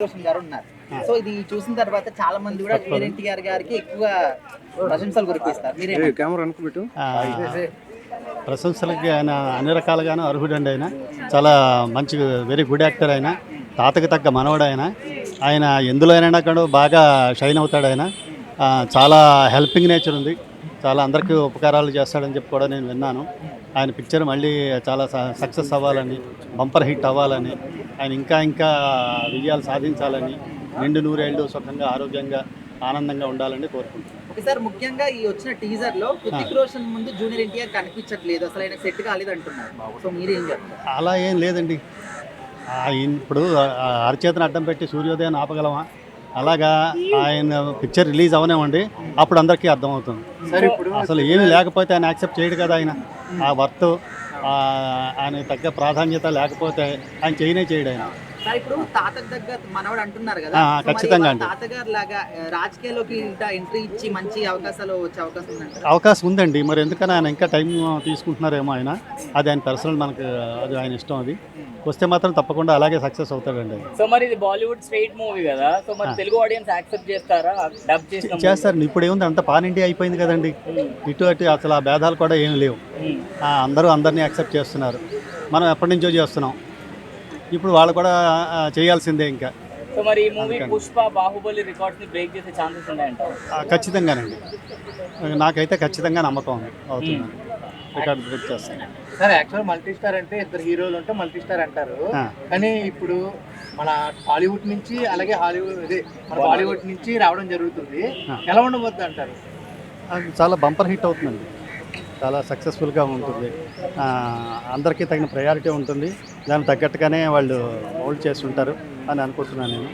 రోషన్ గారు ఉన్నారు. సో ఇది చూసిన తర్వాత చాలా మంది కూడా జూనియర్ ఎన్టీఆర్ గారికి ఎక్కువ ప్రశంసలు కురిపిస్తారు. ప్రశంసలకి ఆయన అన్ని రకాలుగాను అర్హుడండి. ఆయన చాలా మంచి వెరీ గుడ్ యాక్టర్. ఆయన తాతకి తగ్గ మనవడు. ఆయన ఎందులో అయినా కూడా బాగా షైన్ అవుతాడు. ఆయన చాలా హెల్పింగ్ నేచర్ ఉంది. చాలా అందరికీ ఉపకారాలు చేస్తాడని చెప్పి కూడా నేను విన్నాను. ఆయన పిక్చర్ మళ్ళీ చాలా సక్సెస్ అవ్వాలని, బంపర్ హిట్ అవ్వాలని, ఆయన ఇంకా విజయాలు సాధించాలని, నిండు నూరేళ్ళు సుఖంగా ఆరోగ్యంగా ఆనందంగా ఉండాలని కోరుకుంటున్నాను. ఒకసారి ముఖ్యంగా ఈ వచ్చిన టీజర్ లో హృతిక్ రోషన్ ముందు జూనియర్ ఎన్టీఆర్ కనిపించట్లేదు, అసలు ఆయన సెట్ కాలేదు అంటున్నారు. సో మీరేం చెప్తారు? అలా ఏం లేదండి. ఇప్పుడు అరచేతను అడ్డం పెట్టి సూర్యోదయాన్ని ఆపగలమా? అలాగా ఆయన పిక్చర్ రిలీజ్ అవనేవ్వండి, అప్పుడు అందరికీ అర్థమవుతుంది. అసలు ఏమీ లేకపోతే ఆయన యాక్సెప్ట్ చేయడు కదా. ఆయన ఆ వర్త్ ఆయన తగ్గ ప్రాధాన్యత లేకపోతే ఆయన చేయడు. ఆయన ఇప్పుడు తాతకు దగ్గర మనవాడు అంటున్నారు కదా, ఖచ్చితంగా అండి. తాతగారు లాగా రాజకీయాల్లోకి ఎంట్రీ ఇచ్చి మంచి అవకాశాలు వచ్చే అవకాశం ఉందండి. అవకాశం ఉందండి. మరి ఎందుకని ఆయన ఇంకా టైం తీసుకుంటున్నారేమో. అది ఆయన పర్సనల్, మనకు అది ఆయన ఇష్టం. అది వస్తే మాత్రం తప్పకుండా అలాగే సక్సెస్ అవుతాడండి. సో మరి ఇది బాలీవుడ్ స్ట్రైట్ మూవీ కదా, సో మరి తెలుగు ఆడియన్స్ యాక్సెప్ట్ చేస్తారా? డబ్ చేస్తారు. ఇప్పుడు ఏముంది, అంత పాన్ ఇండియా అయిపోయింది కదండి. ఇటు అటు అసలు ఆ భేదాలు కూడా ఏమి లేవు. అందరూ అందరినీ యాక్సెప్ట్ చేస్తున్నారు. మనం ఎప్పటి నుంచో చేస్తున్నాం. ఇప్పుడు వాళ్ళు కూడా చేయాల్సిందే ఇంకా. సో మరి ఈ మూవీ పుష్ప బాహుబలి రికార్డ్స్ ని బ్రేక్ చేసే ఛాన్సెస్ ఉన్నాయంట? ఖచ్చితంగానండి. నాకైతే ఖచ్చితంగా నమ్మకం ఉంది అవుతుందని. రికార్డ్ బ్రేక్ చేస్తాను. సరే, యాక్చువల్ మల్టీ స్టార్ అంటే ఇద్దరు హీరోలు ఉంటే మల్టీ స్టార్ అంటారు. కానీ ఇప్పుడు మన హాలీవుడ్ నుంచి అలాగే మన బాలీవుడ్ నుంచి రావడం జరుగుతుంది. ఎలా ఉండబోద్ది అంటారు? చాలా బంపర్ హిట్ అవుతుందండి. చాలా సక్సెస్ఫుల్గా ఉంటుంది. అందరికీ తగిన ప్రయారిటీ ఉంటుంది. దానికి తగ్గట్టుగానే వాళ్ళు హోల్డ్ చేస్తుంటారు అని అనుకుంటున్నాను నేను.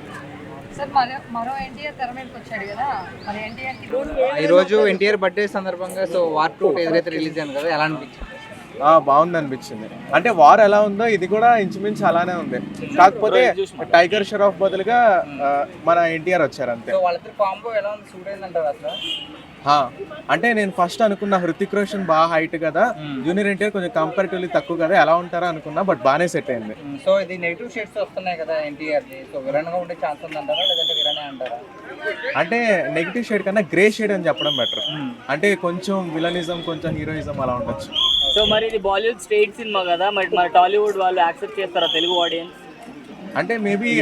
ఈరోజు ఎన్టీఆర్ బర్త్డే సందర్భంగా సో వార్ 2 ఏదైతే రిలీజ్ అయింది కదా, ఎలా అనిపించింది? బాగుంది అనిపించింది. అంటే వార్ ఎలా ఉందో ఇది కూడా ఇంచుమించు అలానే ఉంది. కాకపోతే టైగర్ షరాఫ్ బదులుగా మన ఎన్టీఆర్ వచ్చారు అంతే. వాళ్ళిద్దరు కాంబో ఎలా ఉంది, సూట్ అయిందంటారు అసలు? అంటే నేను ఫస్ట్ అనుకున్నా హృతిక్ రోషన్ బాగా హైట్ కదా, జూనియర్ ఎన్టీఆర్ కొంచెం కంపారిటివ్లీ తక్కువ కదా, ఎలా ఉంటారా అనుకున్నా. బట్ బాగానే సెట్ అయింది. సో ఇది నెగిటివ్ షేడ్స్ వస్తున్నాయి కదా ఎన్టీఆర్ ది, సో విలన్ గా ఉండే ఛాన్స్ ఉందంటారా లేదంటే విలనే అంటారా? అంటే నెగిటివ్ షేడ్ కన్నా గ్రే షేడ్ అని చెప్పడం బెటర్. అంటే కొంచెం విలనిజం కొంచెం హీరోయిజం అలా ఉండొచ్చు. సో మరి ఇది బాలీవుడ్ స్ట్రైట్ సినిమా కదా, మరి టాలీవుడ్ వాళ్ళు యాక్సెప్ట్ చేస్తారా తెలుగు ఆడియన్స్? అంటే మేబీ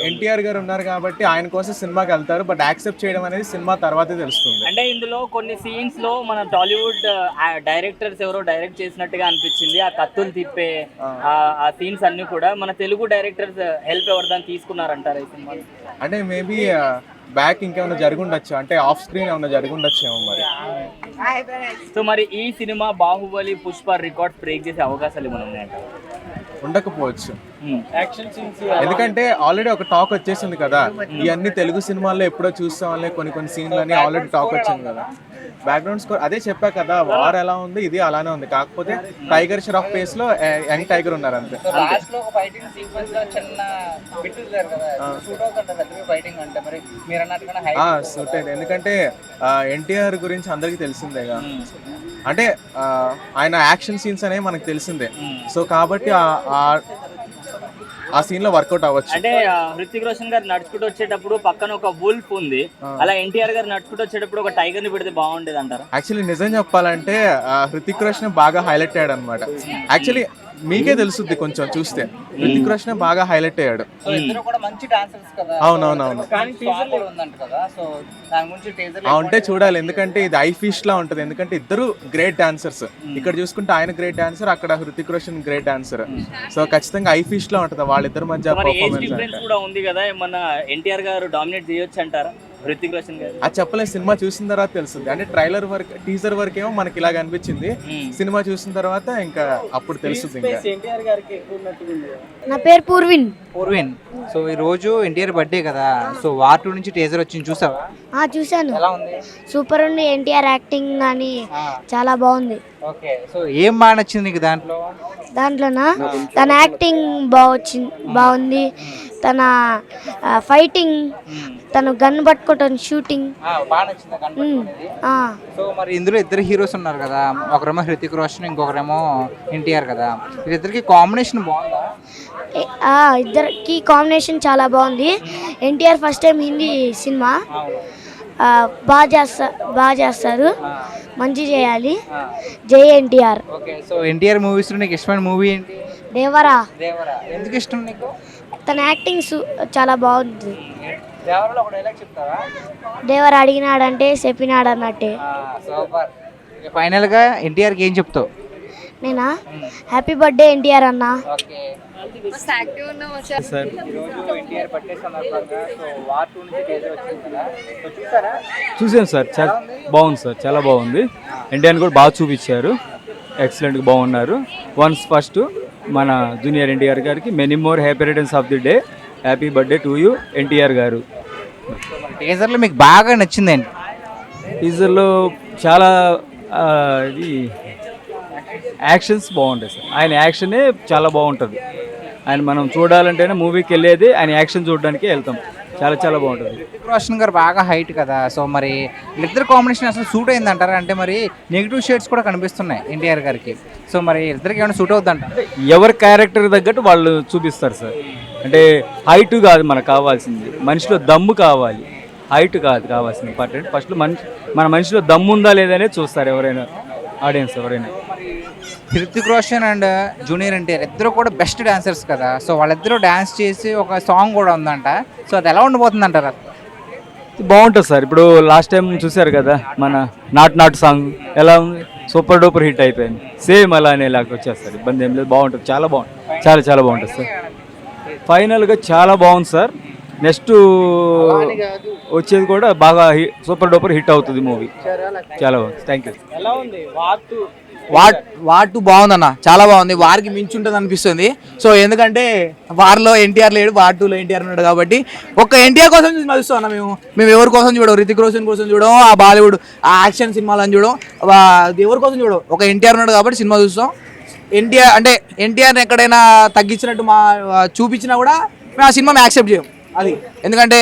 ఎన్టీఆర్ గారు ఉన్నారు కాబట్టి ఆయన కోసం సినిమాకి వెళ్తారు. బట్ యాక్సెప్ట్ చేయడం అనేది సినిమా తర్వాతే తెలుస్తుంది. అంటే ఇందులో కొన్ని సీన్స్ లో మన టాలీవుడ్ డైరెక్టర్స్ ఎవరో డైరెక్ట్ చేసినట్టుగా అనిపించింది. ఆ కత్తులు తిప్పే ఆ సీన్స్ అన్ని కూడా మన తెలుగు డైరెక్టర్స్ హెల్ప్ ఎవరిదాన్ని తీసుకున్నారంటారు ఈ సినిమా? అంటే మేబీ బ్యాక్ ఇంకేమైనా జరుగుండొచ్చు, అంటే ఆఫ్ స్క్రీన్ ఏమైనా జరుగుండొచ్చేమో మరి. సో మరి ఈ cinema Baahubali Pushpa record break చేసే అవకాశాలు ఏమైనా ఉన్నాయంటారు? ఉండకపోవచ్చు. ఎందుకంటే ఆల్రెడీ ఒక టాక్ వచ్చేసింది కదా, ఇవన్నీ తెలుగు సినిమాల్లో ఎప్పుడో చూస్తాం కొన్ని సీన్లు అని ఆల్రెడీ టాక్ వచ్చింది కదా. బ్యాక్గ్రౌండ్ స్కోర్ అదే చెప్పా కదా, వార్ ఎలా ఉంది ఇది అలానే ఉంది. కాకపోతే టైగర్ షరాఫ్ ఫేస్ లో యంగ్ టైగర్ ఉన్నారు అంతే. సూట్ అయింది. ఎందుకంటే ఎన్టీఆర్ గురించి అందరికి తెలిసిందేగా. అంటే ఆయన యాక్షన్ సీన్స్ అనేవి మనకు తెలిసిందే. సో కాబట్టి ఆ సీన్ లో వర్కౌట్ అవ్వచ్చు. అంటే హృతిక్ రోషన్ గారు నడుచుకుంటూ వచ్చేటప్పుడు పక్కన ఒక వుల్ఫ్ ఉంది, అలా ఎన్టీఆర్ గారు నడుచుకుంటూ వచ్చేటప్పుడు ఒక టైగర్ ని పెడితే బాగుండేది అంటారు? యాక్చువల్లీ నిజం చెప్పాలంటే హృతిక్ రోషన్ బాగా హైలైట్ అయ్యాడు అనమాట. యాక్చువల్లీ మీకే తెలుస్తుంది కొంచెం చూస్తే, హృతిక్ రోషన్ బాగా హైలైట్ అయ్యాడు. అవునవునవును. ఉంటే చూడాలి, ఎందుకంటే ఇది ఐ ఫిష్ లా ఉంటది. ఎందుకంటే ఇద్దరు గ్రేట్ డాన్సర్స్. ఇక్కడ చూసుకుంటే ఆయన గ్రేట్ డాన్సర్, అక్కడ Hrithik Roshan great dancer. So ఖచ్చితంగా ఐ ఫిష్ లా ఉంటది వాళ్ళిద్దరి మధ్య పర్ఫార్మెన్స్ కూడా ఉంది కదా. ఏమన్నా ఎన్టీఆర్ గారు డామినేట్ చేయొచ్చు అంటారా హృతిక్ రోషన్ గారు? అది చెప్పలేదు, సినిమా చూసిన తర్వాత తెలుస్తుంది. అంటే ట్రైలర్ వరకు టీజర్ వరకు ఏమో మనకి ఇలాగ అనిపించింది, సినిమా చూసిన తర్వాత ఇంకా అప్పుడు తెలుస్తుంది. నా పేరు పూర్విన్. సో ఈ రోజు ఎన్టీఆర్ బర్త్డే కదా, సో వార్ 2 నుంచి టీజర్ వచ్చింది, చూసావా? చూసాను. ఎలా ఉంది? సూపర్ ఉంది. ఎన్టీఆర్ యాక్టింగ్ కానీ చాలా బాగుంది. ఓకే, సో ఏం బాగా నచ్చింది నీకు దాంట్లోనా? తన యాక్టింగ్ బాగుంది. తన ఫైటింగ్, తను గన్ పట్టుకోవటం, షూటింగ్ బాగా నచ్చింది. సో మరి ఇందులో ఇద్దరు హీరోస్ ఉన్నారు కదా, ఒకరేమో హృతిక్ రోషన్, ఇంకొకరేమో ఎన్టీఆర్ కదా, వీళ్ళిద్దరికి కాంబినేషన్ బాగుందా? ఇద్దరికి కాంబినేషన్ చాలా బాగుంది. NTR first time Hindi cinema బాగా చేస్తారు, మంచి చేయాలి. జై NTR. Okay, so NTR movies లో నీకు ఇష్టమైన మూవీ ఏంటి? దేవరా. దేవరా. ఎందుకు ఇష్టం నీకు? తన యాక్టింగ్ చాలా బాగుంది. దేవరాలో ఒక డైలాగ్ చెప్తావా? దేవరా అడిగినాడంటే చెప్పినాడు అన్నట్టే. సూపర్. ఫైనల్ గా ఎన్టీఆర్ కి ఏం చెప్తావు? నేనా? హ్యాపీ బర్త్డే ఎన్టీఆర్ అన్న. ఓకే సార్, ఈరోజు ఎన్టీఆర్ బర్త్డే సందర్భంగా సో వార్ 2 నుంచి టీజర్ వచ్చింది కదా, సో చూసారా? చూసాను సార్, చాలా బాగుంది సార్, చాలా బాగుంది. ఎన్టీఆర్ కూడా బాగా చూపించారు, ఎక్సలెంట్గా బాగున్నారు. ఫస్ట్ మన జూనియర్ ఎన్టీఆర్ గారికి many more happy returns of the day, happy birthday to you NTR గారు. టీజర్ లో మీకు బాగా నచ్చిందండి? టీజర్లో చాలా ఇది యాక్షన్స్ బాగుంటాయి సార్, ఆయన యాక్షనే చాలా బాగుంటుంది. ఆయన మనం చూడాలంటేనే మూవీకి వెళ్ళేది ఆయన యాక్షన్ చూడడానికి వెళ్తాం, చాలా చాలా బాగుంటుంది. రితిక్ రోషన్ గారు బాగా హైట్ కదా, సో మరి వీళ్ళిద్దరు కాంబినేషన్ అసలు సూట్ అయింది అంటారా? అంటే మరి నెగిటివ్ షేడ్స్ కూడా కనిపిస్తున్నాయి ఎన్టీఆర్ గారికి, సో మరి ఇద్దరికి ఏమైనా సూట్ అవుద్ది అంటారు? ఎవరి క్యారెక్టర్ తగ్గట్టు వాళ్ళు చూపిస్తారు సార్. అంటే హైట్ కాదు మనకు కావాల్సింది, మనిషిలో దమ్ము కావాలి, హైట్ కాదు కావాల్సింది. ఇంపార్టెంట్ ఫస్ట్ మన మనిషిలో దమ్ము ఉందా లేదనే చూస్తారు ఎవరైనా, ఆడియన్స్ ఎవరైనా. రితిక్ రోషన్ అండ్ జూనియర్ ఎన్టీఆర్ ఇద్దరు కూడా బెస్ట్ డాన్సర్స్ కదా, సో వాళ్ళిద్దరూ డాన్స్ చేసి ఒక సాంగ్ కూడా ఉందంట, సో అది ఎలా ఉండబోతుంది అంటారు? బాగుంటుంది సార్. ఇప్పుడు లాస్ట్ టైం చూశారు కదా మన నాట్ సాంగ్ ఎలా ఉంది, సూపర్ డూపర్ హిట్ అయిపోయింది. సేమ్ అలానే ఇలాగ వచ్చేస్తారు, ఇబ్బంది ఏం లేదు, బాగుంటుంది, చాలా బాగుంటుంది, చాలా చాలా బాగుంటుంది సార్. ఫైనల్గా చాలా బాగుంది సార్. నెక్స్ట్ వచ్చేది కూడా బాగా సూపర్ డూపర్ హిట్ అవుతుంది మూవీ, చాలా బాగుంది. Thank you. ఎలా ఉంది వార్ 2 బాగుందన్న, చాలా బాగుంది. వారికి మించి ఉంటుంది అనిపిస్తుంది. సో ఎందుకంటే వార్లో ఎన్టీఆర్ లేడు, వార్ 2లో ఎన్టీఆర్ ఉన్నాడు కాబట్టి ఒక్క ఎన్టీఆర్ కోసం చూస్తాం అన్న. మేము ఎవరి కోసం చూడం, రితిక్ రోషన్ కోసం చూడం, ఆ బాలీవుడ్ ఆ యాక్షన్ సినిమాలను చూడం, ఎవరి కోసం చూడం, ఒక ఎన్టీఆర్ ఉన్నాడు కాబట్టి సినిమా చూస్తాం. ఎన్టీఆర్ని ఎక్కడైనా తగ్గించినట్టు చూపించినా కూడా మేము ఆ సినిమా యాక్సెప్ట్ చేయం. అది ఎందుకంటే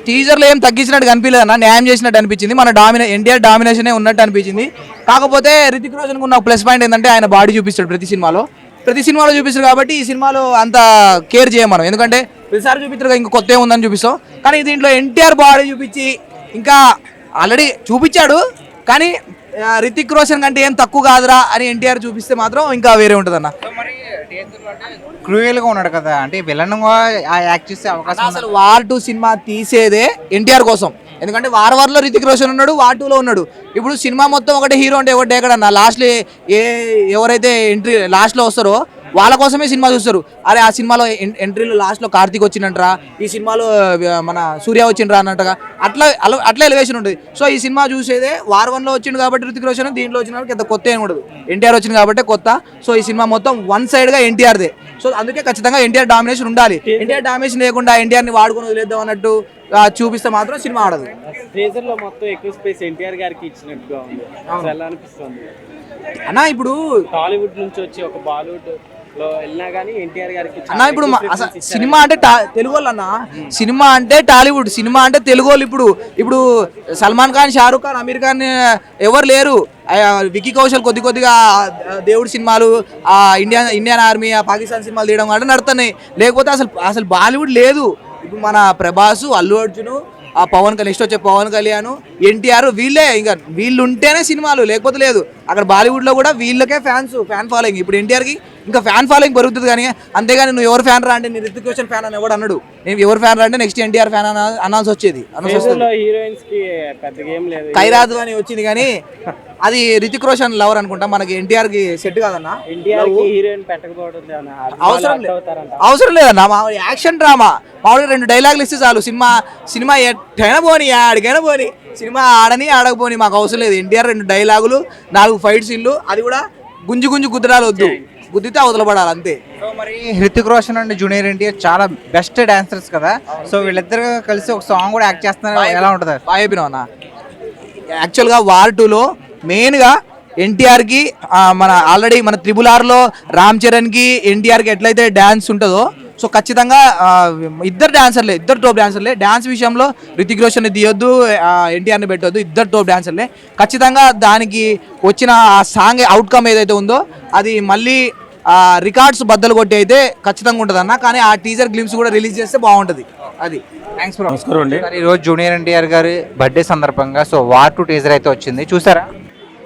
టీజర్లో ఏం తగ్గించినట్టు కనిపించలేదు అన్న, న్యాయం చేసినట్టు అనిపించింది. మన ఎన్టీఆర్ డామినేషనే ఉన్నట్టు అనిపించింది. కాకపోతే రితిక్ రోషన్కు ఉన్న ప్లస్ పాయింట్ ఏంటంటే ఆయన బాడీ చూపిస్తాడు ప్రతి సినిమాలో చూపిస్తాడు కాబట్టి ఈ సినిమాలో అంత కేర్ చేయం మనం, ఎందుకంటే ప్రతిసారి చూపిస్తారు ఇంకా కొత్త ఏముందని చూపిస్తాం. కానీ దీంట్లో ఎన్టీఆర్ బాడీ చూపించి ఇంకా ఆల్రెడీ చూపించాడు కానీ రితిక్ రోషన్ కంటే ఏం తక్కువ కాదురా అని ఎన్టీఆర్ చూపిస్తే మాత్రం ఇంకా వేరే ఉంటుంది అన్న. క్రూయల్గా ఉన్నాడు కదా, అంటే విలన్ యాక్ట్ చేసే అవకాశం. అసలు వార్ 2 సినిమా తీసేదే ఎన్టీఆర్ కోసం, ఎందుకంటే వార్లో రితిక్ రోషన్ ఉన్నాడు, వార్ 2లో ఉన్నాడు. ఇప్పుడు సినిమా మొత్తం ఒకటే హీరో అంటే ఒకటే ఎక్కడన్నా లాస్ట్లో ఎవరైతే ఎంట్రీ లాస్ట్లో వస్తారో వాళ్ళ కోసమే సినిమా చూస్తారు. అరే ఆ సినిమాలో ఎంట్రీలో లాస్ట్లో కార్తీక్ వచ్చిందంటరా, ఈ సినిమాలో మన సూర్య వచ్చిండ్రా అన్నట్టుగా అట్లా ఎలివేషన్ ఉంటుంది. సో ఈ సినిమా చూసేదే వార్ 1లో వచ్చిండు కాబట్టి రితిక్ రోషన్, దీంట్లో వచ్చిన పెద్ద కొత్త ఏం ఉండదు, ఎన్టీఆర్ వచ్చింది కాబట్టి కొత్త. సో ఈ సినిమా మొత్తం వన్ సైడ్గా ఎన్టీఆర్దే. సో అందుకే ఖచ్చితంగా ఎన్టీఆర్ డామినేషన్ ఉండాలి. ఎన్టీఆర్ డామినేషన్ లేకుండా ఎన్టీఆర్ని వాడుకొని వదిలేద్దాం అన్నట్టు చూపిస్తే మాత్రం సినిమా ఆడదు. టీజర్లో మొత్తం ఎక్కువ స్పేస్ ఎన్టీఆర్ గారికి ఇచ్చినట్టుగా ఉంది, ఎలా అనిపిస్తుంది అన్న? ఇప్పుడు టాలీవుడ్ నుంచి వచ్చి ఒక బాలీవుడ్ లో వెళ్ళినా కానీ ఎన్టీఆర్ గారికి అన్న ఇప్పుడు సినిమా అంటే తెలుగు వాళ్ళు అన్న, సినిమా అంటే టాలీవుడ్, సినిమా అంటే తెలుగు వాళ్ళు. ఇప్పుడు సల్మాన్ ఖాన్, షారూక్ ఖాన్, అమీర్ ఖాన్ ఎవరు లేరు. వికీ కౌశల్ కొద్దిగా దేవుడి సినిమాలు, ఇండియన్ ఆర్మీ, పాకిస్తాన్ సినిమాలు తీయడం అంటే నడుతున్నాయి, లేకపోతే అసలు బాలీవుడ్ లేదు. ఇప్పుడు మన ప్రభాస్, అల్లు అర్జున్, ఆ పవన్ కళ్యాణ్, నెక్స్ట్ వచ్చే పవన్ కళ్యాణ్, ఎన్టీఆర్, వీళ్ళే ఇంకా వీళ్ళు ఉంటేనే సినిమాలు, లేకపోతే లేదు. అక్కడ బాలీవుడ్లో కూడా వీళ్ళకే ఫ్యాన్ ఫాలోయింగ్. ఇప్పుడు ఎన్టీఆర్కి ఇంకా ఫ్యాన్ ఫాలోయింగ్ పెరుగుతుంది, కానీ అంతేగాని నువ్వు ఎవరు ఫ్యాన్ రా అంటే నేను రితిక్ రోషన్ ఫ్యాన్ అని ఎవడు అన్నాడు. నేను ఎవరు ఫ్యాన్ రా అంటే నెక్స్ట్ ఎన్టీఆర్ ఫ్యాన్ అనాల్సి వచ్చేది. హీరోయిన్స్ కి పెద్దగా ఏం లేదు, ఖైరాత్ అని వచ్చింది కానీ అది రితిక్ రోషన్ లవర్ అనుకుంటా, మనకి ఎన్టీఆర్ కి సెట్ కాదన్న. హీరోయిన్ పెట్టకపోవడం అవసరం లేదన్న, మా యాక్షన్ డ్రామా మామూలుగా 2 డైలాగులు ఇస్తే చాలు. సినిమా ఎట్టైనా పోని, ఆడికైనా పోని, సినిమా ఆడని ఆడకపోని మాకు అవసరం లేదు. ఎన్టీఆర్ 2 డైలాగులు, 4 ఫైట్ సీన్లు, అది కూడా గుంజు గుద్దరాలు వద్దు, గుద్దితే అవతల పడాలి అంతే. సో మరి హృతిక్ రోషన్ అండ్ జూనియర్ ఎన్టీఆర్ చాలా బెస్ట్ డాన్సర్స్ కదా, సో వీళ్ళిద్దరు కలిసి ఒక సాంగ్ కూడా యాక్ట్ చేస్తున్నారు, ఎలా ఉంటుంది? బాగా చెప్పినావు అన్న. యాక్చువల్గా వార్ 2లో మెయిన్గా ఎన్టీఆర్కి మన ఆల్రెడీ మన RRRలో రామ్ చరణ్కి ఎన్టీఆర్కి ఎట్లయితే డ్యాన్స్ ఉంటుందో, సో ఖచ్చితంగా ఇద్దరు టోప్ డాన్సర్లే. డ్యాన్స్ విషయంలో రితిక్ రోషన్ని తీయొద్దు, ఎన్టీఆర్ని పెట్టొద్దు, ఇద్దరు టోప్ డాన్సర్లే. ఖచ్చితంగా దానికి వచ్చిన ఆ సాంగ్ అవుట్కమ్ ఏదైతే ఉందో అది మళ్ళీ రికార్డ్స్ బద్దలు కొట్టి అయితే ఖచ్చితంగా ఉంటుంది అన్న. కానీ ఆ టీజర్ గ్లిమ్స్ కూడా రిలీజ్ చేస్తే బాగుంటుంది. అది థ్యాంక్స్ బ్రో. నమస్కారం అండి. ఈ రోజు జూనియర్ ఎన్టీఆర్ గారి బర్త్డే సందర్భంగా సో వార్ 2 టీజర్ అయితే వచ్చింది, చూసారా?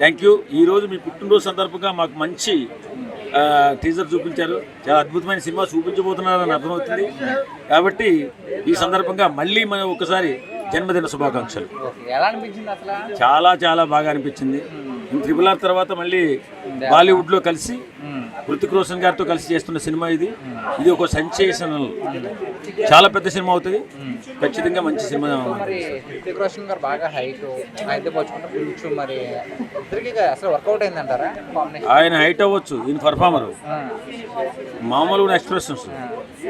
Thank you. ఈరోజు మీ పుట్టినరోజు సందర్భంగా మాకు మంచి టీజర్ చూపించారు. చాలా అద్భుతమైన సినిమా చూపించబోతున్నారని అర్థమవుతుంది. కాబట్టి ఈ సందర్భంగా మళ్ళీ మనం ఒకసారి జన్మదిన శుభాకాంక్షలు. ఎలా అనిపించింది అసలు? చాలా చాలా బాగా అనిపించింది. RRR తర్వాత మళ్ళీ బాలీవుడ్లో కలిసి హృతిక్ రోషన్ గారితో కలిసి చేస్తున్న సినిమా ఇది. ఇది ఒక సెన్సేషనల్, చాలా పెద్ద సినిమా అవుతుంది. ఖచ్చితంగా మంచి సినిమా. మరి హృతిక్ రోషన్ గారు బాగా హైట్ అయితే పోచుకుంటే కొంచెం మరి ఇద్దరికి అసలు వర్కౌట్ అయిందంటారా కాంబినేషన్? ఆయన హైట్ అవ్వచ్చు, ఈయన పర్ఫార్మర్ మామూలుగా ఎక్స్ప్రెషన్స్.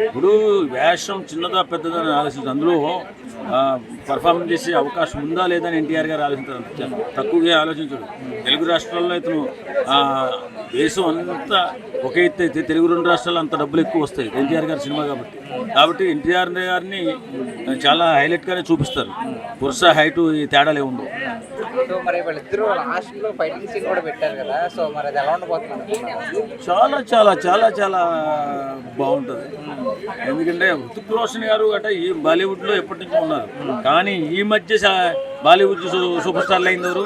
ఇప్పుడు వేషం చిన్నదా పెద్దదా అని ఆలోచించారు. అందులో పర్ఫార్మెన్స్ చేసే అవకాశం ఉందా లేదా అని ఎన్టీఆర్ గారు ఆలోచించారు. తక్కువగా ఆలోచించాడు. తెలుగు రాష్ట్రాల్లో ఇతను దేశం అంతా ఒక ఎత్తు అయితే తెలుగు 2 రాష్ట్రాల్లో అంత డబ్బులు ఎక్కువ వస్తాయి ఎన్టీఆర్ గారి సినిమా కాబట్టి ఎన్టీఆర్ గారిని చాలా హైలైట్గానే చూపిస్తారు. పురుష హైటు ఈ తేడాలే ఉండవు. సో మరి వాళ్ళిద్దరూ లాస్ట్ లో ఫైటింగ్ సీన్ కూడా పెట్టారు కదా, సో మరి అది ఎలా ఉండబోతున్నారు? చాలా చాలా చాలా చాలా బాగుంటుంది. ఎందుకంటే హృతిక్ రోషన్ గారు అట ఈ బాలీవుడ్లో ఎప్పటి నుంచో ఉన్నారు. కానీ ఈ మధ్య బాలీవుడ్ సూపర్ స్టార్లు అయిందరు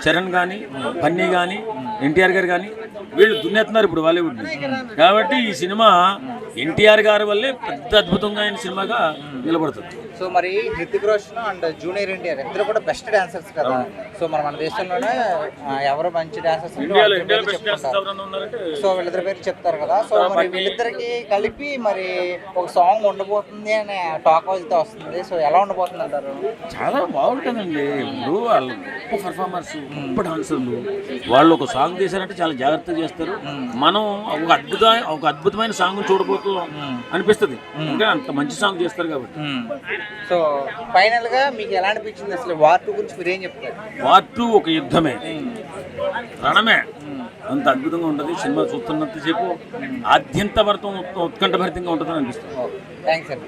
చరణ్ కానీ, బన్నీ కానీ, ఎన్టీఆర్ గారు కానీ వీళ్ళు దున్నేస్తున్నారు ఇప్పుడు బాలీవుడ్ని. కాబట్టి ఈ సినిమా ఎన్టీఆర్ గారి వల్లే పెద్ద అద్భుతంగా అయిన సినిమాగా నిలబడుతుంది. సో మరి హృతిక్ రోషన్ అండ్ జూనియర్ ఎన్టీఆర్ ఇద్దరు కూడా బెస్ట్ డాన్సర్స్ కదా. సో మన దేశంలోనే ఎవరు మంచి డాన్సర్స్ ఇండియాలో బెస్ట్ డాన్సర్స్ ఎవరైనా ఉన్నారంటే సో వీళ్ళిద్దరి పేరు చెప్తారు కదా. సో మరి వీళ్ళిద్దరికి కలిపి మరి ఒక సాంగ్ ఉండబోతుంది అని టాక్ అయితే వస్తుంది. సో ఎలా ఉండబోతుంది అంటారు? చాలా బాగుంటుందండి. ఇప్పుడు వాళ్ళు గొప్ప పర్ఫార్మర్స్, గొప్ప డాన్సర్లు, వాళ్ళు ఒక సాంగ్ చేశారంటే చాలా జాగ్రత్తగా చేస్తారు. మనం ఒక అద్భుతమైన సాంగ్ చూడబోతున్నాం అనిపిస్తుంది. ఇంకా అంత మంచి సాంగ్ చేస్తారు కాబట్టి. సో ఫైనల్ గా మీకు ఎలా అనిపించింది అసలు వార్ 2 గురించి మీరు ఏం చెప్తారు? వార్ 2 ఒక యుద్ధమే, రణమే. అంత అద్భుతంగా ఉంటుంది. సినిమా చూస్తున్నంతసేపు ఆద్యంత భరితం ఉత్కంఠభరితంగా ఉంటుందని అనిపిస్తుంది. థ్యాంక్స్ అండి.